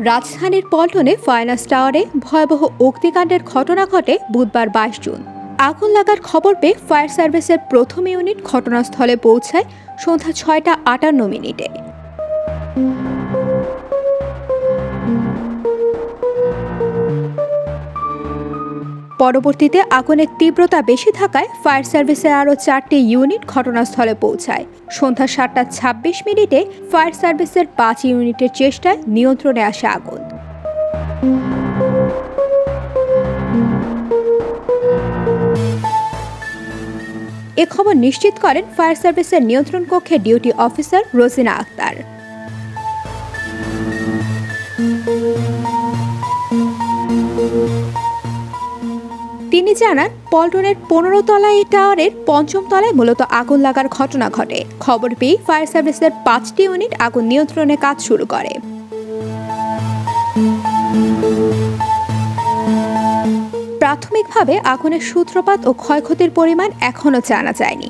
রাজধানীর পল্টনে ফাইনান্স টাওয়ারে ভয়াবহ অগ্নিকাণ্ডের ঘটনা ঘটে বুধবার 22 জুন। আগুন লাগার খবর পেয়ে ফায়ার সার্ভিসের প্রথম ইউনিট ঘটনাস্থলে পৌঁছায় সন্ধ্যা 6টা 58 মিনিটে। পরবর্তীতে আগুনের তীব্রতা বেশি থাকায় ফায়ার সার্ভিসের আরও 4টি ইউনিট ঘটনাস্থলে পৌঁছায়। সন্ধ্যা 7টা 26 মিনিটে ফায়ার সার্ভিসের 5 ইউনিটের চেষ্টায় নিয়ন্ত্রণে আসে আগুন। এ খবর নিশ্চিত করেন ফায়ার সার্ভিসের নিয়ন্ত্রণ কক্ষের ডিউটি অফিসার রোজিনা আক্তার। তিনি জানান, পল্টনের 15 তলা এই টাওয়ারের 5ম তলায় মূলত আগুন লাগার ঘটনা ঘটে। খবর পেয়ে ফায়ার সার্ভিসের 5টি ইউনিট আগুন নিয়ন্ত্রণে কাজ শুরু করে। প্রাথমিকভাবে আগুনের সূত্রপাত ও ক্ষয়ক্ষতির পরিমাণ এখনও জানা যায়নি।